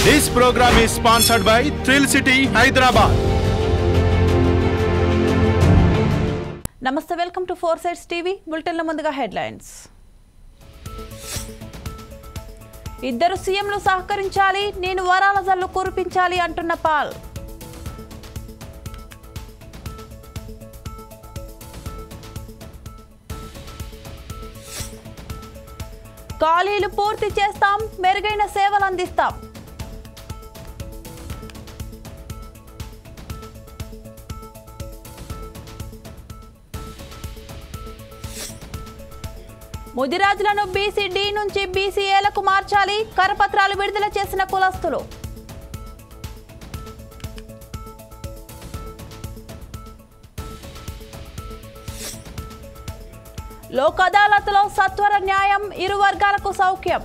This program is sponsored by Thrill City, Hyderabad. నమస్తే, welcome to 4 Sides TV. బులెటిన్ల ముందుగా headlines. ఇద్దరు సీఎంలు సహకరించాలి, నేను వరాల జల్లు కురిపించాలి అంటున్న పాల్. ఖాళీలు పూర్తి చేస్తాం, మెరుగైన సేవలు అందిస్తాం. ముదిరాజులను బీసీ-డి నుంచి బీసీ-ఏలకు మార్చాలి, కరపత్రాలు విడుదల చేసిన కులస్తులు. లోక్ అదాలత్లో సత్వర న్యాయం, ఇరు వర్గాలకు సౌఖ్యం.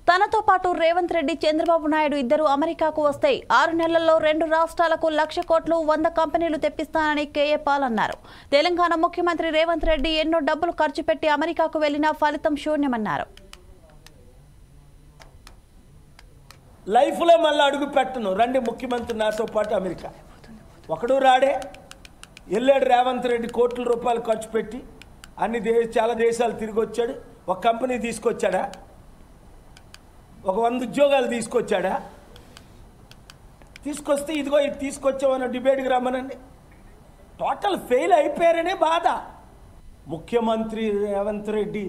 తనతో పాటు రేవంత్ రెడ్డి, చంద్రబాబు నాయుడు ఇద్దరు అమెరికాకు వస్తే 6 నెలల్లో 2 రాష్ట్రాలకు 1,00,000 కోట్లు 100 కంపెనీలు తెప్పిస్తానని కేఏ పాల్ అన్నారు. తెలంగాణ ముఖ్యమంత్రి రేవంత్ రెడ్డి ఎన్నో డబ్బులు ఖర్చు పెట్టి అమెరికాకు వెళ్లినా ఫలితం శూన్యమన్నారు. లైఫ్లో మళ్ళీ అడుగు పెట్టను, రండి ముఖ్యమంత్రి నాతో పాటు అమెరికా. ఒకడు రాడే, వెళ్ళాడు రేవంత్ రెడ్డి కోట్ల రూపాయలు ఖర్చు పెట్టి చాలా దేశాలు తిరిగి వచ్చాడు. ఒక కంపెనీ తీసుకొచ్చాడా? ఒక 100 ఉద్యోగాలు తీసుకొచ్చాడా? తీసుకొస్తే ఇదిగో ఇది తీసుకొచ్చామన్న డిబేట్కి రమ్మనండి. టోటల్ ఫెయిల్ అయిపోయారనే బాధ. ముఖ్యమంత్రి రేవంత్ రెడ్డి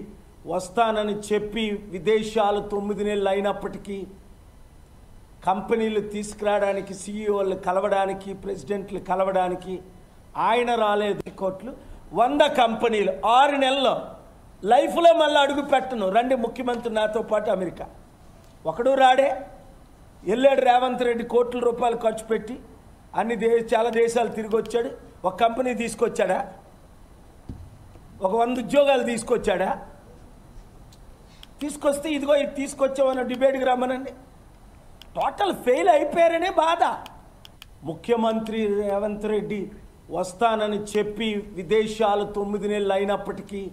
వస్తానని చెప్పి విదేశాలు 9 నెలలు అయినప్పటికీ కంపెనీలు తీసుకురావడానికి, సీఈఓలు కలవడానికి, ప్రెసిడెంట్లు కలవడానికి ఆయన రాలేదు. కోట్లు 100 కంపెనీలు 6 నెలల్లో. లైఫ్లో మళ్ళీ అడుగు పెట్టను, రండి ముఖ్యమంత్రి నాతో పాటు అమెరికా. ఒకడు రాడే, వెళ్ళాడు రేవంత్ రెడ్డి కోట్ల రూపాయలు ఖర్చు పెట్టి చాలా దేశాలు తిరిగి వచ్చాడు. ఒక కంపెనీ తీసుకొచ్చాడా? ఒక 100 ఉద్యోగాలు తీసుకొచ్చాడా? తీసుకొస్తే ఇదిగో ఇది తీసుకొచ్చామన్న డిబేట్కి రమ్మనండి. టోటల్ ఫెయిల్ అయిపోయారనే బాధ. ముఖ్యమంత్రి రేవంత్ రెడ్డి వస్తానని చెప్పి విదేశాలు 9 నెలలు అయినప్పటికీ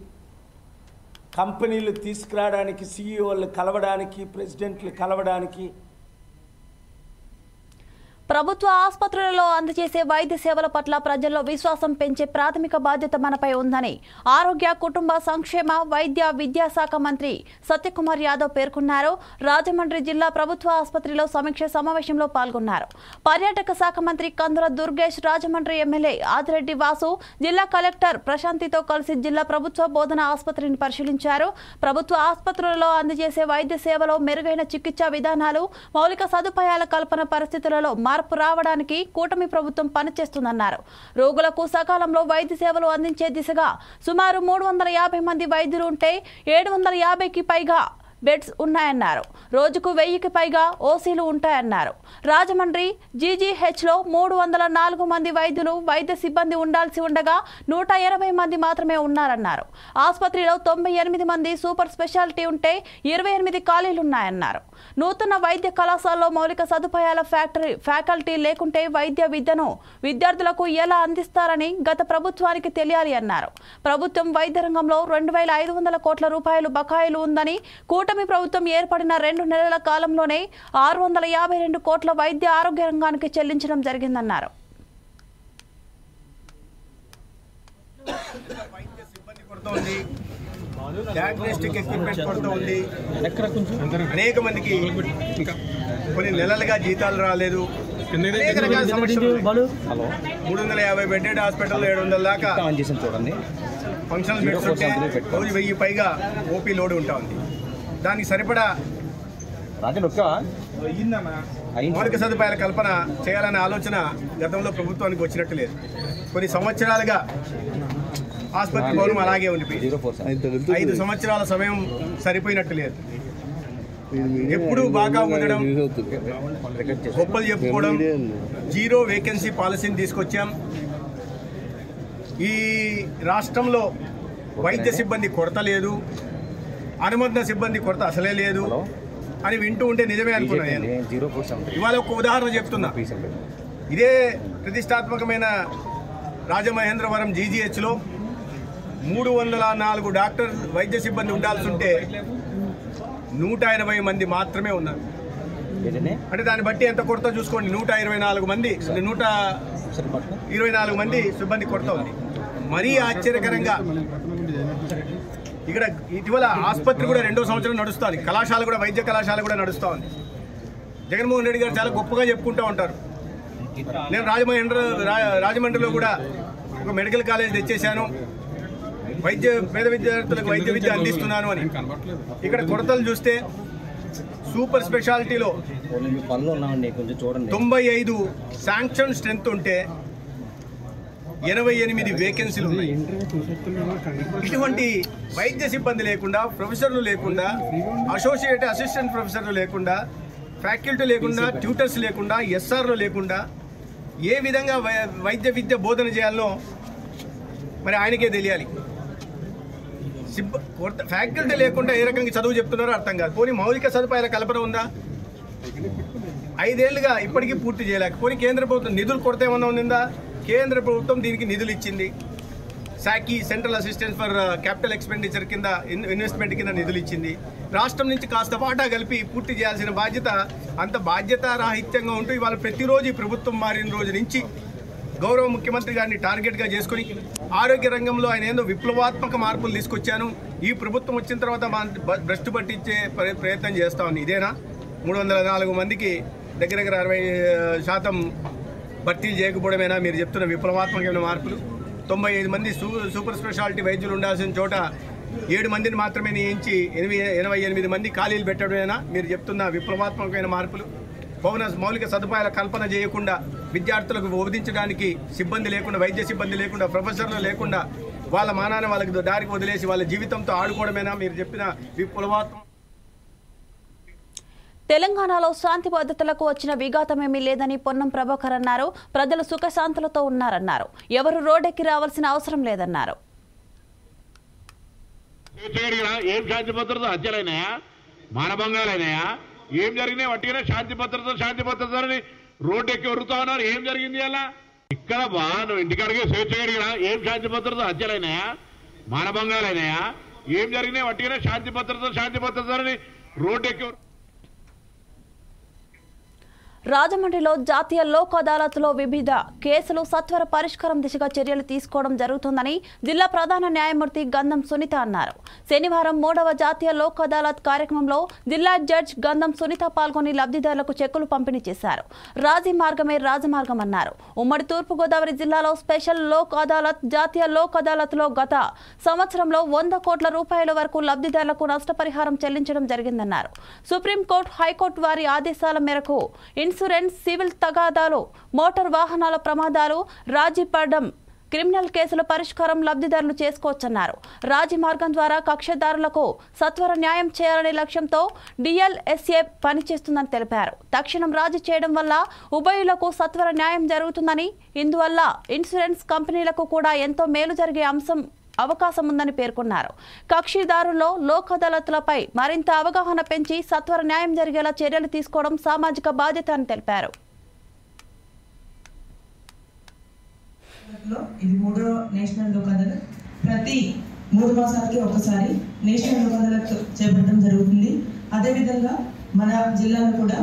కంపెనీలు తీసుకురావడానికి, సీఈఓలు కలవడానికి, ప్రెసిడెంట్లు కలవడానికి. ప్రభుత్వ ఆసుపత్రులలో అందజేసే వైద్య సేవల పట్ల ప్రజల్లో విశ్వాసం పెంచే ప్రాథమిక బాధ్యత మనపై ఉందని ఆరోగ్య కుటుంబ సంక్షేమ వైద్య విద్యాశాఖ మంత్రి సత్యకుమార్ యాదవ్ పేర్కొన్నారు. రాజమండ్రి జిల్లా ప్రభుత్వ ఆసుపత్రిలో సమీక్ష సమావేశంలో పాల్గొన్నారు. పర్యాటక శాఖ మంత్రి కందుల దుర్గేష్, రాజమండ్రి ఎమ్మెల్యే ఆదిరెడ్డి వాసు, జిల్లా కలెక్టర్ ప్రశాంతితో కలిసి జిల్లా ప్రభుత్వ బోధన ఆసుపత్రిని పరిశీలించారు. ప్రభుత్వ ఆసుపత్రులలో అందజేసే వైద్య సేవలో మెరుగైన చికిత్సా విధానాలు, మౌలిక సదుపాయాల కల్పన పరిస్థితులలో మార్పు రావడానికి కూటమి ప్రభుత్వం పనిచేస్తుందన్నారు. రోగులకు సకాలంలో వైద్య సేవలు అందించే దిశగా సుమారు 350 మంది వైద్యులు ఉంటే 750కి పైగా బెడ్స్ ఉన్నాయన్నారు. రోజుకు 1000కి పైగా ఓసీలు ఉంటాయన్నారు. రాజమండ్రి జీజీహెచ్లో 304 మంది వైద్యులు, వైద్య సిబ్బంది ఉండాల్సి ఉండగా 180 మంది మాత్రమే ఉన్నారన్నారు. ఆసుపత్రిలో 98 మంది సూపర్ స్పెషాలిటీ ఉంటే 28 ఖాళీలున్నాయన్నారు. నూతన వైద్య కళాశాలలో మౌలిక సదుపాయాల ఫ్యాకల్టీ లేకుంటే వైద్య విద్యను విద్యార్థులకు ఎలా అందిస్తారని గత ప్రభుత్వానికి తెలియాలి అన్నారు. ప్రభుత్వం వైద్య రంగంలో 2,500 కోట్ల రూపాయలు బకాయిలు ఉందని, కూటమి ప్రభుత్వం ఏర్పడిన 2 నెలల కాలంలోనే 652 కోట్ల వైద్య ఆరోగ్య రంగానికి చెల్లించడం జరిగిందన్నారు. డయాగ్నోస్టిక్ ఎక్విప్మెంట్ కొరత ఉంది. అనేక మందికి కొన్ని నెలలుగా జీతాలు రాలేదు. అనేక రకాల సమస్యలు. 350 బెడ్డెడ్ హాస్పిటల్ 700 దాకా ఫంక్షనల్ బెడ్స్ ఉంటే రోజు 1000 పైగా ఓపీ లోడ్ ఉంటా ఉంది. దానికి సరిపడా మౌలిక సదుపాయాల కల్పన చేయాలనే ఆలోచన గతంలో ప్రభుత్వానికి వచ్చినట్టు లేదు. కొన్ని సంవత్సరాలుగా ఆసుపత్రి భవనం అలాగే ఉండిపోయింది. 5 సంవత్సరాల సమయం సరిపోయినట్టు లేదు. ఎప్పుడు బాగా ఉండడం, గొప్పలు చెప్పుకోవడం, 0 వేకెన్సీ పాలసీని తీసుకొచ్చాం. ఈ రాష్ట్రంలో వైద్య సిబ్బంది కొరత లేదు, అనుబంధ సిబ్బంది కొరత అసలే లేదు అని వింటూ ఉంటే నిజమే అనుకున్నాను నేను. ఇవాళ ఒక ఉదాహరణ చెప్తున్నా. ఇదే ప్రతిష్టాత్మకమైన రాజమహేంద్రవరం జీజీహెచ్లో 304 డాక్టర్ వైద్య సిబ్బంది ఉండాల్సి ఉంటే 180 మంది మాత్రమే ఉన్నారు. అంటే దాన్ని బట్టి ఎంత కొరత చూసుకోండి. 124 మంది 124 మంది సిబ్బంది కొరత ఉంది. మరీ ఆశ్చర్యకరంగా ఇక్కడ ఇటీవల ఆసుపత్రి కూడా 2వ సంవత్సరం నడుస్తుంది. కళాశాల కూడా, వైద్య కళాశాల కూడా నడుస్తూ ఉంది. జగన్మోహన్ రెడ్డి గారు చాలా గొప్పగా చెప్పుకుంటూ ఉంటారు. నేను రాజమండ్రిలో కూడా ఒక మెడికల్ కాలేజ్ తెచ్చేశాను, పేద విద్యార్థులకు వైద్య విద్య అందిస్తున్నాను అని. ఇక్కడ కొరతలు చూస్తే సూపర్ స్పెషాలిటీలో 95 శాంక్షన్ స్ట్రెంత్ ఉంటే 88 వేకెన్సీలు ఉన్నాయి. ఇటువంటి వైద్య సిబ్బంది లేకుండా, ప్రొఫెసర్లు లేకుండా, అసిస్టెంట్ ప్రొఫెసర్లు లేకుండా, ఫ్యాకల్టీ లేకుండా, ట్యూటర్స్ లేకుండా, ఎస్ఆర్లు లేకుండా ఏ విధంగా వైద్య విద్య బోధన చేయాలో మరి ఆయనకే తెలియాలి. ఫ్యాకల్టీ లేకుండా ఏ రకంగా చదువు చెప్తున్నారో అర్థం కాదు. పోనీ మౌలిక సదుపాయాల కల్పన ఉందా? 5 ఏళ్లుగా ఇప్పటికీ పూర్తి చేయలేక. పోనీ కేంద్ర ప్రభుత్వం నిధులు కొరత ఏమన్నా ఉందా? కేంద్ర ప్రభుత్వం దీనికి నిధులు ఇచ్చింది. సాకి central assistance for capital expenditure కింద, ఇన్వెస్ట్మెంట్ కింద నిధులు ఇచ్చింది. రాష్ట్రం నుంచి కాస్త వాటా కలిపి పూర్తి చేయాల్సిన బాధ్యత అంత బాధ్యతారాహిత్యంగా ఉంటూ ఇవాళ ప్రతిరోజు ఈ ప్రభుత్వం మారిన రోజు నుంచి గౌరవ ముఖ్యమంత్రి గారిని టార్గెట్గా చేసుకుని ఆరోగ్య రంగంలో ఆయన ఏదో విప్లవాత్మక మార్పులు తీసుకొచ్చాను, ఈ ప్రభుత్వం వచ్చిన తర్వాత భ్రష్టు పట్టించే ప్రయత్నం చేస్తా ఉంది. ఇదేనా? 304 మందికి దగ్గర 60% భర్తీలు చేయకపోవడమేనా మీరు చెప్తున్న విప్లవాత్మకమైన మార్పులు? 95 మంది సూపర్ స్పెషాలిటీ వైద్యులు ఉండాల్సిన చోట 7 మందిని మాత్రమే నియమించి 88 మంది ఖాళీలు పెట్టడమేనా మీరు చెప్తున్న విప్లవాత్మకమైన మార్పులు? మౌలిక సదుపాయాల కల్పన చేయకుండా, విద్యార్థులకు బోధించడానికి సిబ్బంది లేకుండా, వైద్య సిబ్బంది లేకుండా, ప్రొఫెసర్లు లేకుండా వాళ్ళ మానాన్ని వాళ్ళకి దారికి వదిలేసి వాళ్ళ జీవితంతో ఆడుకోవడమేనా మీరు చెప్పిన విప్లవాత్మక? తెలంగాణలో శాంతి భద్రతలకు వచ్చిన విఘాతమేమీ లేదని పొన్నం ప్రభాకర్ అన్నారు. ప్రజలు సుఖశాంతులతో ఉన్నారన్నారు. ఎవరు రోడ్డెక్కి రావాల్సిన అవసరం లేదన్నారు. ఏం శాంతి భద్రత హత్యలైనాయా, మానభంగాలైనాయా, ఏం జరిగినాయి? వట్టిగానే శాంతి భద్రత అని రోడ్డెక్కి వరుతా ఉన్నారు. ఏం జరిగింది అలా? ఇక్కడ నువ్వు ఇంటికాడికి స్వేచ్ఛ అడిగినా ఏం శాంతి భద్రత హత్యలైనాయా, మానభంగాలైనాయా, ఏం జరిగినాయి? వట్టిగానే శాంతి భద్రత అని రోడ్డెక్కి. రాజమండ్రిలో జాతీయ లోక్ అదాలత్లో వివిధ కేసులు సత్వర పరిష్కారం దిశగా చర్యలు తీసుకోవడం జరుగుతుందని జిల్లా ప్రధాన న్యాయమూర్తి గంధం సునీత అన్నారు. శనివారం 3వ జాతీయ లోక్ అదాలత్ కార్యక్రమంలో జిల్లా జడ్జ్ గంధం సునీత పాల్గొని లబ్ధిదారులకు చెక్కులు పంపిణీ చేశారు. రాజీ మార్గమే రాజమార్గం అన్నారు. ఉమ్మడి తూర్పుగోదావరి జిల్లాలో స్పెషల్ లోక్ అదాలత్, జాతీయ లోక్ అదాలత్లో గత సంవత్సరంలో 100 కోట్ల రూపాయల వరకు లబ్ధిదారులకు నష్టపరిహారం చెల్లించడం జరిగిందన్నారు. సుప్రీంకోర్టు, హైకోర్టు వారి ఆదేశాల మేరకు ఇన్సూరెన్స్, సివిల్ తగాదాలు, మోటార్ వాహనాల ప్రమాదాలు, రాజీ పడడం, క్రిమినల్ కేసుల పరిష్కారం లబ్ధిదారులు చేసుకోవచ్చన్నారు. రాజీ మార్గం ద్వారా కక్షదారులకు సత్వర న్యాయం చేయాలనే లక్ష్యంతో డిఎల్ఎస్ఏ పనిచేస్తుందని తెలిపారు. తక్షణం రాజీ చేయడం వల్ల ఉభయులకు సత్వర న్యాయం జరుగుతుందని, ఇందువల్ల ఇన్సూరెన్స్ కంపెనీలకు కూడా ఎంతో మేలు జరిగే అవకాశం ఉందని పేర్కొన్నారు. కక్షిదారుల్లో లోక్ అదాలత్లపై మరింత అవగాహన పెంచి సత్వర న్యాయం జరిగేలా చర్యలు తీసుకోవడం సామాజిక బాధ్యత అని తెలిపారు. ఇది 3వ నేషనల్ లోక్ అదాలత్. ప్రతి 3 మాసాలకి ఒకసారి నేషనల్ లోక్ అదాలత్ చేపట్టడం జరుగుతుంది. అదేవిధంగా మన జిల్లాలో కూడా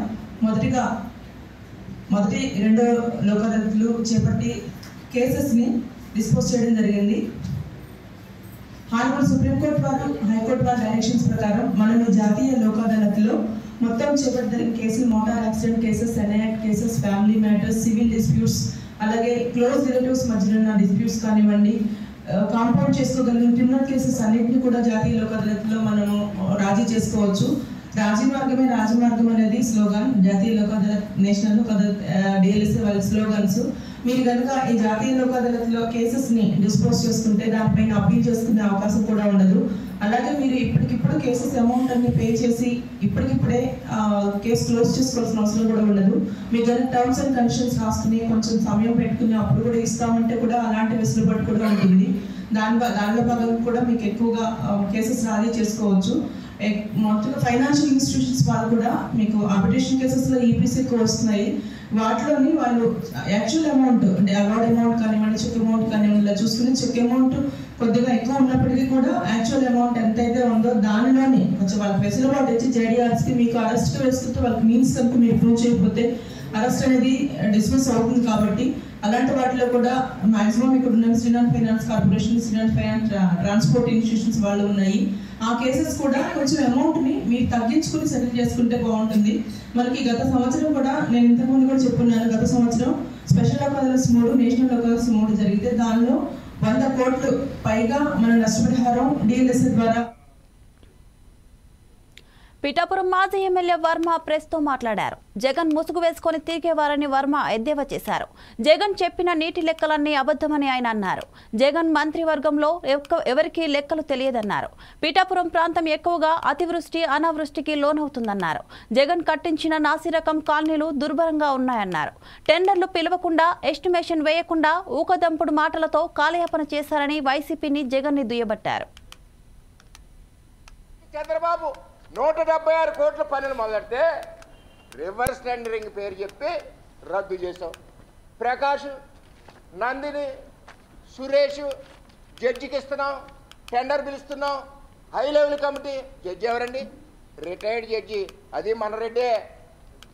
మొదటి 2 లోక్ అదాలత్లు చేపట్టి కేసెస్ని డిస్పోజ్ చేయడం జరిగింది. హానరబుల్ సుప్రీంకోర్టు వారు, హైకోర్టు వారి డైరెక్షన్స్ ప్రకారం మనము జాతీయ లోక్ అదాలత్లో మొత్తం చేపట్టిన కేసులు motor accident cases, NI Act cases, family matters, civil disputes, అలాగే క్లోజ్ రిలేటివ్స్ మధ్యలో ఉన్న డిస్ప్యూట్స్ కానివ్వండి, కాంపౌండ్ చేసుకోగలిగిన క్రిమినల్ కేసెస్ అన్నింటినీ కూడా జాతీయ లోక్ అదాలత్లో మనము రాజీ చేసుకోవచ్చు. రాజీ మార్గమే రాజమార్గం అనేది స్లోగన్. జాతీయ లోక్ అదాలత్, నేషనల్ లోక్ అదాలత్, డిఎల్ఎస్ఏ వాళ్ళ స్లోగన్స్. మీరు కనుక ఈ జాతీయ లోక్ అదాలత్లో కేసెస్ని డిస్పోజ్ చేసుకుంటే దానిపైన అప్పీల్ చేసుకునే అవకాశం కూడా ఉండదు. అలాగే మీరు ఇప్పటికిప్పుడు కేసెస్ అమౌంట్ అన్ని పే చేసి ఇప్పటికిప్పుడే కేసు క్లోజ్ చేసుకోవాల్సిన అవసరం కూడా ఉండదు. మీకు కనుక టర్మ్స్ అండ్ కండిషన్స్ రాసుకుని కొంచెం సమయం పెట్టుకుని అప్పుడు కూడా ఇస్తామంటే కూడా అలాంటి వెసులుబాటు కూడా ఉంటుంది. దానిలో భాగంగా కూడా మీకు ఎక్కువగా కేసెస్ రాజీ చేసుకోవచ్చు. మొత్తం ఫైనాన్షియల్ ఇన్స్టిట్యూషన్స్ వాళ్ళు కూడా మీకు ఆర్బిట్రేషన్ కేసెస్లో ఈపీసీ ఎక్కువ వస్తున్నాయి. వాటిలోని వాళ్ళు యాక్చువల్ అమౌంట్ అంటే అవార్డ్ అమౌంట్ కానివ్వండి, చెక్ అమౌంట్ ఇలా చూసుకుని చెక్ అమౌంట్ కొద్దిగా ఎక్కువ ఉన్నప్పటికీ కూడా యాక్చువల్ అమౌంట్ ఎంతైతే ఉందో దానిలోనే కొంచెం వాళ్ళకి వెసులుబాటు ఇచ్చి జేడీఆర్స్కి మీకు అరెస్ట్ వేస్తుంటే వాళ్ళకి మీన్స్ కనుక మీరు ప్రూవ్ చేయకపోతే అరెస్ట్ అనేది డిస్మిస్ అవుతుంది. కాబట్టి అలాంటి వాటిలో కూడా మాక్సిమం ఇక్కడ ఉన్న Srinath finance corporation, Srinath finance transport institutions వాళ్ళు ఉన్నాయి. ఆ కేసెస్ కూడా కొంచెం అమౌంట్ని మీరు తగ్గించుకుని సెటిల్ చేసుకుంటే బాగుంటుంది. మనకి గత సంవత్సరం కూడా నేను ఇంతకుముందు కూడా చెప్పున్నాను, గత సంవత్సరం స్పెషల్ అకాదమీస్ 3, నేషనల్ అకాదమీస్ 3 జరిగితే దానిలో 100 కోట్లు పైగా మన నష్టపరిహారం డిఎల్ఎస్ఏ ద్వారా. పిఠాపురం మాజీ ఎమ్మెల్యే వర్మ ప్రెస్ తో మాట్లాడారు. జగన్ ముసుగు వేసుకొని తిరిగేవారని వర్మ ఎద్దేవా చేశారు. జగన్ చెప్పిన నీటి లెక్కలన్నీ అబద్ధమని ఆయన అన్నారు. జగన్ మంత్రివర్గంలో ఎవరికీ లెక్కలు తెలియదన్నారు. పిఠాపురం ప్రాంతం ఎక్కువగా అతివృష్టి అనావృష్టికి లోనవుతుందన్నారు. జగన్ కట్టించిన నాసిరకం కాలనీలు దుర్భరంగా ఉన్నాయన్నారు. టెండర్లు పిలవకుండా, ఎస్టిమేషన్ వేయకుండా ఊకదంపుడు మాటలతో కాలయాపన చేశారని వైసీపీని జగన్ ని దుయ్యబట్టారు. చంద్రబాబు 176 కోట్ల పనులు మొదలెడితే రివర్స్ టెండరింగ్ పేరు చెప్పి రద్దు చేసాం. ప్రకాష్, నందిని, సురేష్ జడ్జికి ఇస్తున్నాం, టెండర్ పిలుస్తున్నాం. హై లెవెల్ కమిటీ జడ్జి ఎవరండి? రిటైర్డ్ జడ్జి, అది మన రెడ్డే.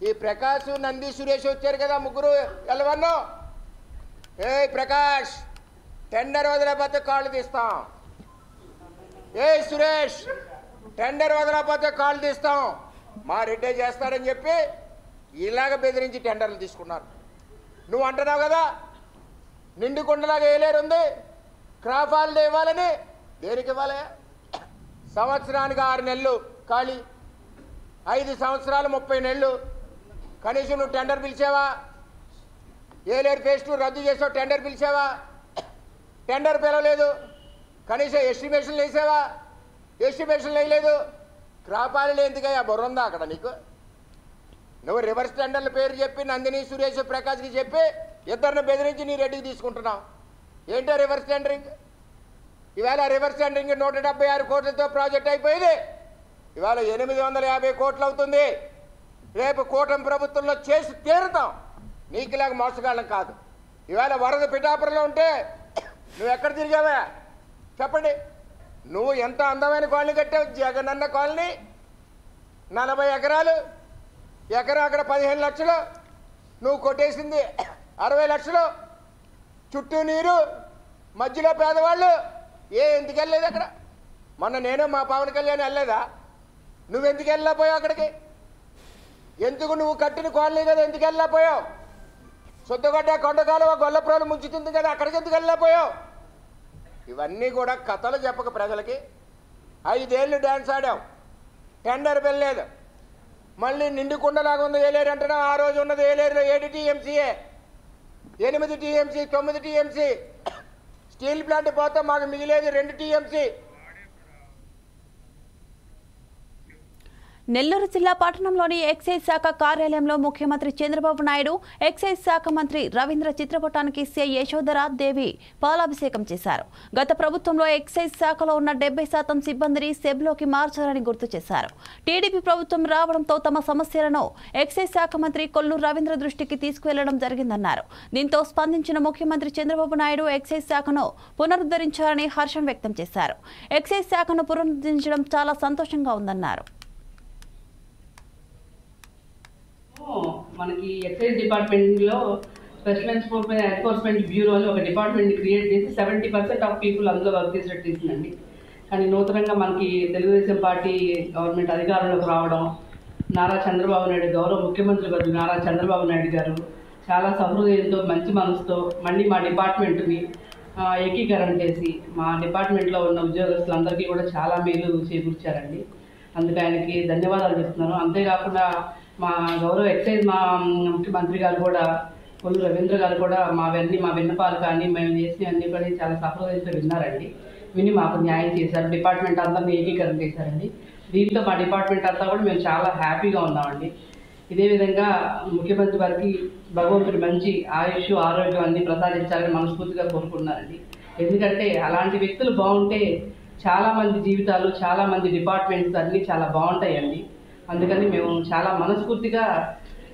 ఈ ప్రకాష్, నంది, సురేష్ వచ్చారు కదా, ముగ్గురు ఎల్లవన్నో. ఏ ప్రకాష్, టెండర్ వదిలేకపోతే కాళ్ళు తీస్తాం. ఏ సురేష్, టెండర్ వదలకపోతే కాళ్ళు తీస్తాం. మా రెడ్డే చేస్తాడని చెప్పి ఇలాగ బెదిరించి టెండర్లు తీసుకున్నారు. నువ్వు అంటున్నావు కదా నిండు కొండలాగా ఏలేరు ఉంది, క్రాప్ హాలిడే ఇవ్వాలని. దేనికి ఇవ్వాలి? సంవత్సరానికి 6 నెలలు ఖాళీ, 5 సంవత్సరాలు 30 నెలలు. కనీసం నువ్వు టెండర్ పిలిచావా? ఏలేరు ఫేజ్ 2 రద్దు చేసావు, టెండర్ పిలిచావా? టెండర్ పిలవలేదు. కనీసం ఎస్టిమేషన్లు వేసావా? ఎస్టిమేషన్ వేయలేదు. క్రాప్ హాలిడే ఎందుకయ్యా? బుర్ర ఉందా అక్కడ నీకు? నువ్వు రివర్స్ టెండర్ల పేరు చెప్పి నందిని, సురేష్, ప్రకాష్కి చెప్పి ఇద్దరిని బెదిరించి నీ రెడ్డికి తీసుకుంటున్నావు. ఏంటో రివర్స్ టెండరింగ్? ఇవాళ రివర్స్ టెండరింగ్ 176 కోట్లతో ప్రాజెక్ట్ అయిపోయింది. ఇవాళ 850 కోట్లు అవుతుంది. రేపు కూటమి ప్రభుత్వంలో చేసి తీరుతాం. నీకులాగా మోసగాళ్ళం కాదు. ఇవాళ వరద పిఠాపురంలో ఉంటే నువ్వు ఎక్కడ తిరిగావా చెప్పండి? నువ్వు ఎంత అందమైన కాలనీ కట్టావు, జగనన్న కాలనీ. 40 ఎకరాలు, ఎకరా అక్కడ 15 లక్షలు, నువ్వు కొట్టేసింది 60 లక్షలు. చుట్టూ నీరు, మధ్యలో పేదవాళ్ళు. ఎందుకు వెళ్ళలేదు అక్కడ? మొన్న నేను మా పవన్ కళ్యాణ్ వెళ్ళలేదా? నువ్వెందుకు వెళ్ళలేకపోయావు అక్కడికి? ఎందుకు? నువ్వు కట్టిన కాలనీ కదా, ఎందుకు వెళ్ళలేకపోయావు? సొద్దుగడ్డ, కొండకాలువ, గొల్లప్రోలు ముంచుతుంది కదా, అక్కడికి ఎందుకు వెళ్ళలేకపోయావు? ఇవన్నీ కూడా కథలు చెప్పక ప్రజలకి. 5 ఏళ్ళు డ్యాన్స్ ఆడాం, టెండర్ వెళ్ళలేదు. మళ్ళీ నిండు కుండలాగా ఉంది ఏలేరు అంటున్నాం. ఆ రోజు ఉన్నది ఏలేరులో 7 టీఎంసీఏ, 8 టీఎంసీ, 9 టీఎంసీ. స్టీల్ ప్లాంట్ పోతే మాకు మిగిలేది 2 టీఎంసీ. నెల్లూరు జిల్లా పట్టణంలోని ఎక్సైజ్ శాఖ కార్యాలయంలో ముఖ్యమంత్రి చంద్రబాబు నాయుడు, ఎక్సైజ్ శాఖ మంత్రి రవీంద్ర చిత్రపటానికి సీఐ యశోధర దేవి పాలాభిషేకం చేశారు. గత ప్రభుత్వంలో ఎక్సైజ్ శాఖలో ఉన్న 70% సిబ్బందిని సెబ్లోకి మార్చారని గుర్తు చేశారు. టీడీపీ ప్రభుత్వం రావడంతో తమ సమస్యలను ఎక్సైజ్ శాఖ మంత్రి కొల్లు రవీంద్ర దృష్టికి తీసుకువెళ్లడం జరిగిందన్నారు. దీంతో స్పందించిన ముఖ్యమంత్రి చంద్రబాబు నాయుడు ఎక్సైజ్ శాఖను పునరుద్ధరించారని హర్షం వ్యక్తం చేశారు. ఎక్సైజ్ శాఖను పునరుద్ధరించడం చాలా సంతోషంగా ఉందన్నారు. మనకి ఎక్సైజ్ డిపార్ట్మెంట్లో స్పెషల్ ఎన్ఫోర్స్మెంట్ బ్యూరోలో ఒక డిపార్ట్మెంట్ని క్రియేట్ చేసి 70% ఆఫ్ పీపుల్ అందులో వర్క్ చేసినట్టు తీసిందండి. కానీ నూతనంగా మనకి తెలుగుదేశం పార్టీ గవర్నమెంట్ అధికారంలోకి రావడం, నారా చంద్రబాబు నాయుడు గౌరవ ముఖ్యమంత్రి గారు నారా చంద్రబాబు నాయుడు గారు చాలా సహృదయంతో, మంచి మనసుతో మళ్ళీ మా డిపార్ట్మెంట్ని ఏకీకరణ చేసి మా డిపార్ట్మెంట్లో ఉన్న ఉద్యోగస్తులందరికీ కూడా చాలా మేలు చేకూర్చారండి. అందుకే ఆయనకి ధన్యవాదాలు చెప్తున్నాను. అంతేకాకుండా మా గౌరవ ఎక్సైజ్ మా ముఖ్యమంత్రి గారు కూడా, కొల్లు రవీంద్ర గారు కూడా మా విన్నపాలు కానీ మేము చేసినవన్నీ కూడా చాలా సహృదయంతో విన్నారండి. విని మాకు న్యాయం చేశారు. డిపార్ట్మెంట్ అందరినీ ఏకీకరణ చేశారండి. దీంతో మా డిపార్ట్మెంట్ అంతా కూడా మేము చాలా హ్యాపీగా ఉన్నామండి. ఇదే విధంగా ముఖ్యమంత్రి గారికి భగవంతుడు మంచి ఆయుష్, ఆరోగ్యం అన్ని ప్రసాదించాలని మనస్ఫూర్తిగా కోరుకున్నారండి. ఎందుకంటే అలాంటి వ్యక్తులు బాగుంటే చాలామంది జీవితాలు, చాలామంది డిపార్ట్మెంట్స్ అన్నీ చాలా బాగుంటాయండి. అందుకని మేము చాలా మనస్ఫూర్తిగా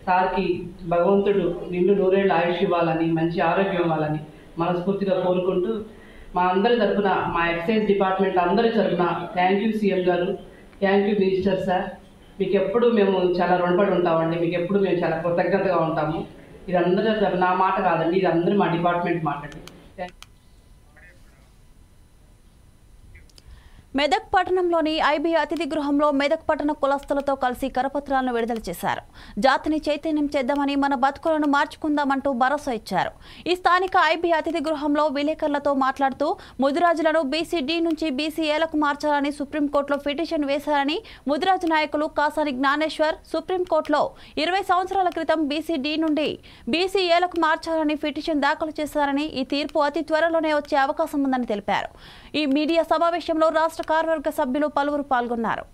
సార్కి భగవంతుడు నిండు 100 ఏళ్ళు ఆయుష్ ఇవ్వాలని, మంచి ఆరోగ్యం ఇవ్వాలని మనస్ఫూర్తిగా కోరుకుంటూ మా అందరి తరఫున, మా ఎక్సైజ్ డిపార్ట్మెంట్ అందరి తరఫున థ్యాంక్ యూ సీఎం గారు, థ్యాంక్ యూ మినిస్టర్ సార్. మీకు ఎప్పుడు మేము చాలా రుణపడి ఉంటామండి, మీకు ఎప్పుడు మేము చాలా కృతజ్ఞతగా ఉంటాము. ఇది అందరూ నా మాట కాదండి, ఇది అందరూ మా డిపార్ట్మెంట్ మాట అండి. మెదక్ పట్టణంలోని ఐబీ అతిథి గృహంలో మెదక్ పట్టణ కులస్తులతో కలిసి కరపత్రాలను విడుదల చేశారు. జాతిని చైతన్యం చేద్దామని, మన బతుకులను మార్చుకుందామంటూ భరోసా ఇచ్చారు. ఈ స్థానిక ఐబీ అతిథి గృహంలో విలేకరులతో మాట్లాడుతూ ముదిరాజులను బీసీ-డి నుంచి బీసీ-ఏలకు మార్చాలని సుప్రీంకోర్టులో పిటిషన్ వేశారని, ముదిరాజు నాయకులు కాసాని జ్ఞానేశ్వర్ సుప్రీంకోర్టులో 20 సంవత్సరాల క్రితం బీసీ-డి నుండి బీసీ-ఏలకు మార్చాలని పిటిషన్ దాఖలు చేశారని, ఈ తీర్పు అతి త్వరలోనే వచ్చే అవకాశం ఉందని తెలిపారు. ఈ మీడియా సమావేశంలో రాష్ట్ర కార్యవర్గ సభ్యులు పలువురు పాల్గొన్నారు.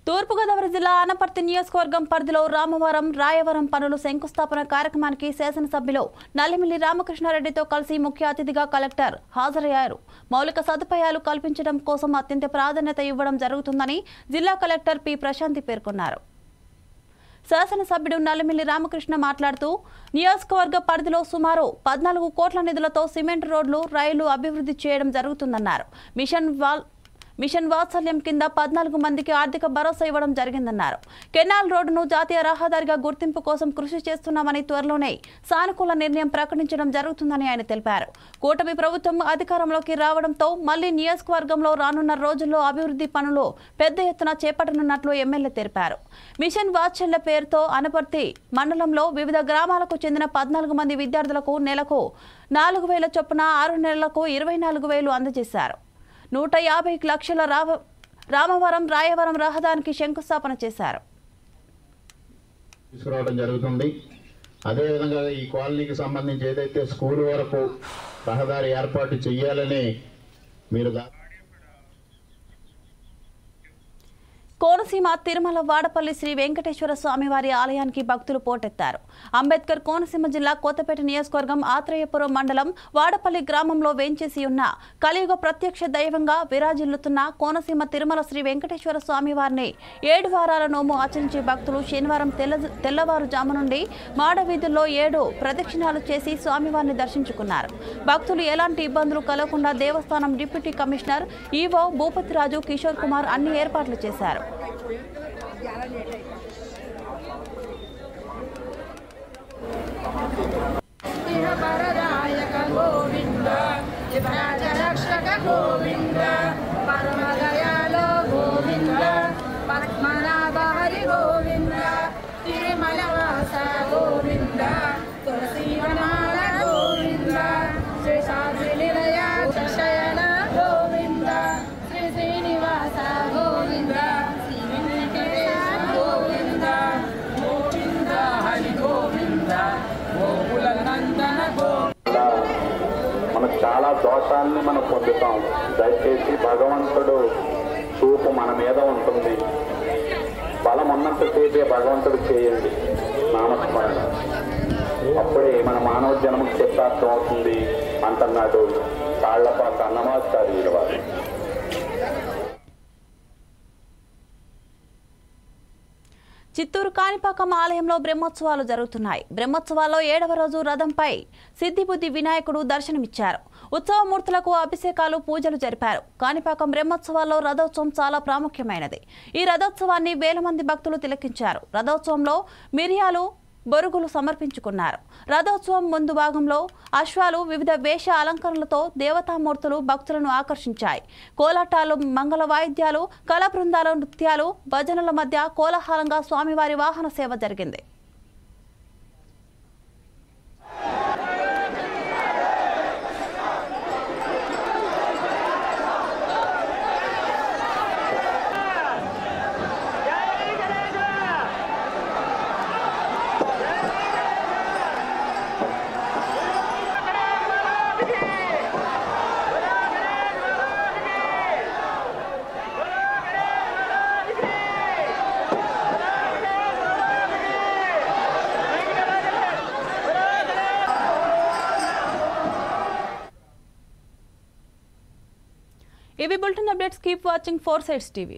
తూర్పుగోదావరి జిల్లా ఆనపర్తి నియోజకవర్గం పరిధిలో రామవరం, రాయవరం పనులు శంకుస్థాపన కార్యక్రమానికి శాసనసభ్యులు నల్లిమిల్లి రామకృష్ణారెడ్డితో కలిసి ముఖ్య అతిథిగా కలెక్టర్ హాజరయ్యారు. మౌలిక సదుపాయాలు కల్పించడం కోసం అత్యంత ప్రాధాన్యత ఇవ్వడం జరుగుతుందని జిల్లా కలెక్టర్ పి ప్రశాంతి పేర్కొన్నారు. శాసనసభ్యుడు నల్లిమిల్లి రామకృష్ణ మాట్లాడుతూ నియోజకవర్గ పరిధిలో సుమారు 14 కోట్ల నిధులతో సిమెంట్ రోడ్లు, రైళ్లు అభివృద్ధి చేయడం జరుగుతుందన్నారు. మిషన్ వాత్సల్యం కింద 14 మందికి ఆర్థిక భరోసా ఇవ్వడం జరిగిందన్నారు. కెనాల్ రోడ్డును జాతీయ రహదారిగా గుర్తింపు కోసం కృషి చేస్తున్నామని, త్వరలోనే సానుకూల నిర్ణయం ప్రకటించడం జరుగుతుందని ఆయన తెలిపారు. కూటమి ప్రభుత్వం అధికారంలోకి రావడంతో మళ్లీ నియోజకవర్గంలో రానున్న రోజుల్లో అభివృద్ధి పనులు పెద్ద ఎత్తున చేపట్టనున్నట్లు ఎమ్మెల్యే తెలిపారు. మిషన్ వాత్సల్య పేరుతో అనపర్తి మండలంలో వివిధ గ్రామాలకు చెందిన 14 మంది విద్యార్థులకు నెలకు 4,000 చొప్పున 6 నెలలకు 24,000 అందజేశారు. 150 లక్షల రామవరం, రాయవరం రహదారికి శంకుస్థాపన చేశారు. తీసుకురావడం జరుగుతుంది. అదేవిధంగా ఈ కాలనీకి సంబంధించి ఏదైతే స్కూల్ వరకు రహదారి ఏర్పాటు చేయాలని మీరు కోనసీమ తిరుమల వాడపల్లి శ్రీ వెంకటేశ్వర స్వామివారి ఆలయానికి భక్తులు పోటెత్తారు. అంబేద్కర్ కోనసీమ జిల్లా కొత్తపేట నియోజకవర్గం ఆత్రేయపురం మండలం వాడపల్లి గ్రామంలో వేంచేసి ఉన్న కలియుగ ప్రత్యక్ష దైవంగా విరాజిల్లుతున్న కోనసీమ తిరుమల శ్రీ వెంకటేశ్వర స్వామివారిని 7 వారాల నోము ఆచరించే భక్తులు శనివారం తెల్లవారుజాము నుండి మాడ వీధుల్లో 7 ప్రదక్షిణాలు చేసి స్వామివారిని దర్శించుకున్నారు. భక్తులు ఎలాంటి ఇబ్బందులు కలగకుండా దేవస్థానం deputy commissioner EO Bhupathiraju Kishore Kumar అన్ని ఏర్పాట్లు చేశారు. చాలా దోషాన్ని మనం పొందుతాం. దయచేసి భగవంతుడు చూపు మన మీద ఉంటుంది. బలం ఉన్నంతసేపే భగవంతుడు చేయండి నామస్మరణ, అప్పుడే మన మానవ జన్మకు చిత్తార్థం అవుతుంది అంటున్నాడు తాళ్లపాక అన్నమాచార్యుల వారు. చిత్తూరు కాణిపాకం ఆలయంలో బ్రహ్మోత్సవాలు జరుగుతున్నాయి. బ్రహ్మోత్సవాల్లో 7వ రోజు రథంపై సిద్ధిబుద్ధి వినాయకుడు దర్శనమిచ్చారు. ఉత్సవమూర్తులకు అభిషేకాలు, పూజలు జరిపారు. కాణిపాకం బ్రహ్మోత్సవాల్లో రథోత్సవం చాలా ప్రాముఖ్యమైనది. ఈ రథోత్సవాన్ని వేల మంది భక్తులు తిలకించారు. రథోత్సవంలో మిరియాలు, బొరుగులు సమర్పించుకున్నారు. రథోత్సవం ముందు భాగంలో అశ్వాలు వివిధ వేష అలంకరణలతో దేవతామూర్తులు భక్తులను ఆకర్షించాయి. కోలాటాలు, మంగళ వాయిద్యాలు, కళా బృందాల నృత్యాలు, భజనల మధ్య కోలాహలంగా స్వామివారి వాహన సేవ జరిగింది. ఇవి bulletin updates. Keep watching 4 Sides TV.